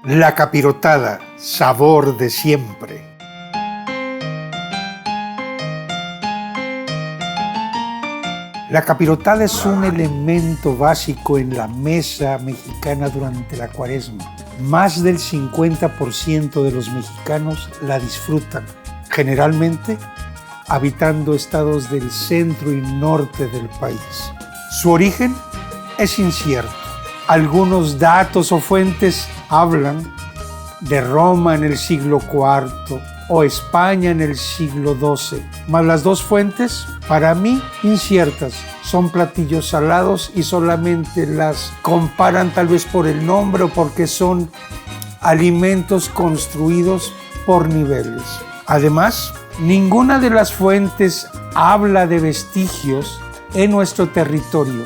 La capirotada, sabor de siempre. La capirotada es un elemento básico en la mesa mexicana durante la Cuaresma. Más del 50% de los mexicanos la disfrutan, generalmente habitando estados del centro y norte del país. Su origen es incierto. Algunos datos o fuentes hablan de Roma en el siglo IV o España en el siglo XII, mas las dos fuentes, para mí, inciertas. Son platillos salados y solamente las comparan tal vez por el nombre o porque son alimentos construidos por niveles. Además, ninguna de las fuentes habla de vestigios en nuestro territorio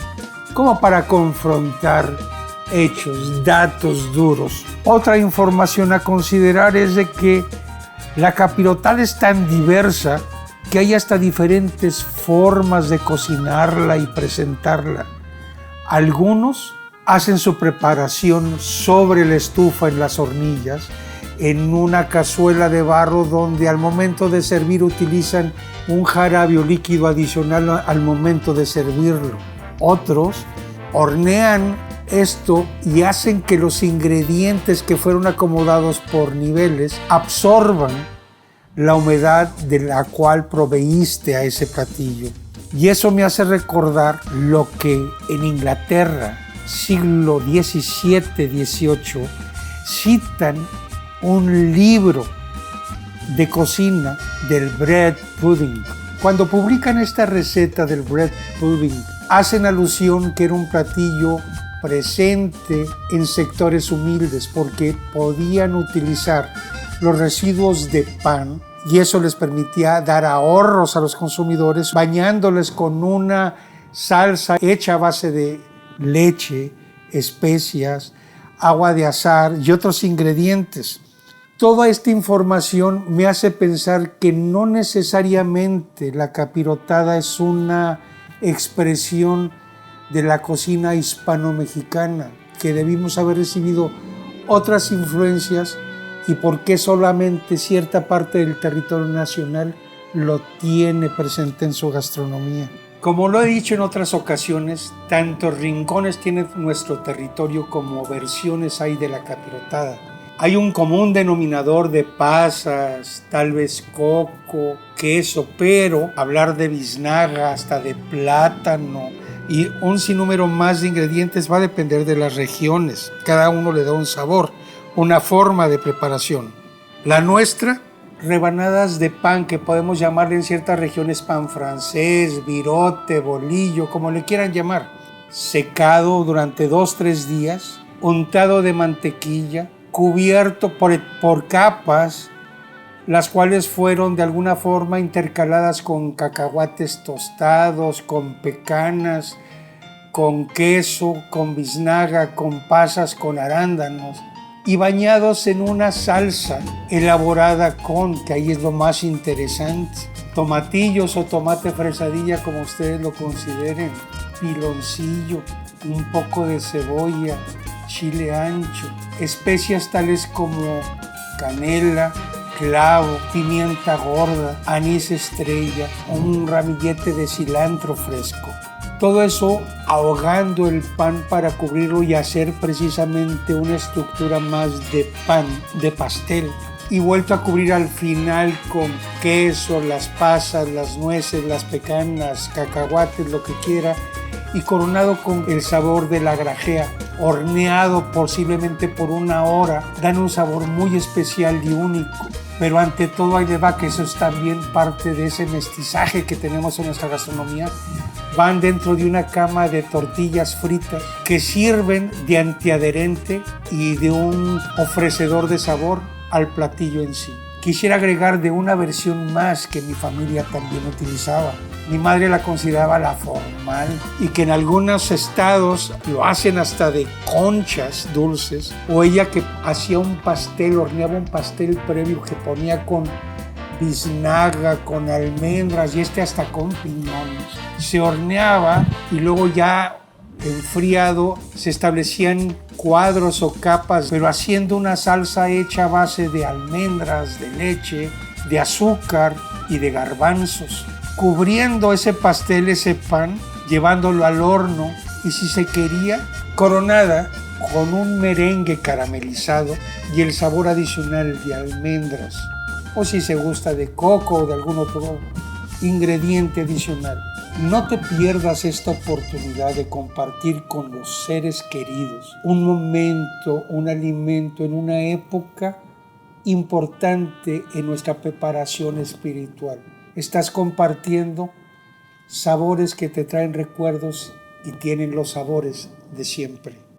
como para confrontar hechos, datos duros. Otra información a considerar es de que la capirotada es tan diversa que hay hasta diferentes formas de cocinarla y presentarla. Algunos hacen su preparación sobre la estufa en las hornillas, en una cazuela de barro donde al momento de servir utilizan un jarabe líquido adicional al momento de servirlo. Otros hornean esto y hacen que los ingredientes que fueron acomodados por niveles absorban la humedad de la cual proveíste a ese platillo. Y eso me hace recordar lo que en Inglaterra, siglo XVII, XVIII, citan un libro de cocina del bread pudding. Cuando publican esta receta del bread pudding, hacen alusión que era un platillo presente en sectores humildes porque podían utilizar los residuos de pan y eso les permitía dar ahorros a los consumidores bañándoles con una salsa hecha a base de leche, especias, agua de azahar y otros ingredientes. Toda esta información me hace pensar que no necesariamente la capirotada es una expresión de la cocina hispano-mexicana, que debimos haber recibido otras influencias y por qué solamente cierta parte del territorio nacional lo tiene presente en su gastronomía. Como lo he dicho en otras ocasiones, tantos rincones tiene nuestro territorio como versiones hay de la capirotada. Hay un común denominador de pasas, tal vez coco, queso, pero hablar de biznaga, hasta de plátano y un sinnúmero más de ingredientes va a depender de las regiones. Cada uno le da un sabor, una forma de preparación. La nuestra, rebanadas de pan, que podemos llamarle en ciertas regiones pan francés, virote, bolillo, como le quieran llamar, secado durante 2-3 días, untado de mantequilla, cubierto por capas, las cuales fueron de alguna forma intercaladas con cacahuates tostados, con pecanas, con queso, con biznaga, con pasas, con arándanos, y bañados en una salsa elaborada con, que ahí es lo más interesante, tomatillos o tomate fresadilla, como ustedes lo consideren, piloncillo, un poco de cebolla, chile ancho, especias tales como canela, clavo, pimienta gorda, anís estrella, un ramillete de cilantro fresco. Todo eso ahogando el pan para cubrirlo y hacer precisamente una estructura más de pan, de pastel, y vuelto a cubrir al final con queso, las pasas, las nueces, las pecanas, cacahuates, lo que quiera, y coronado con el sabor de la grajea, horneado posiblemente por 1 hora, dan un sabor muy especial y único. Pero ante todo ahí le va que eso es también parte de ese mestizaje que tenemos en nuestra gastronomía. Van dentro de una cama de tortillas fritas que sirven de antiadherente y de un ofrecedor de sabor al platillo en sí. Quisiera agregar de una versión más que mi familia también utilizaba. Mi madre la consideraba la formal y que en algunos estados lo hacen hasta de conchas dulces, o ella que hacía un pastel, horneaba un pastel previo que ponía con biznaga, con almendras y hasta con piñones. Se horneaba y luego ya enfriado, se establecían cuadros o capas, pero haciendo una salsa hecha a base de almendras, de leche, de azúcar y de garbanzos, cubriendo ese pastel, ese pan, llevándolo al horno y, si se quería, coronada con un merengue caramelizado y el sabor adicional de almendras, o si se gusta de coco o de algún otro ingrediente adicional. No te pierdas esta oportunidad de compartir con los seres queridos un momento, un alimento en una época importante en nuestra preparación espiritual. Estás compartiendo sabores que te traen recuerdos y tienen los sabores de siempre.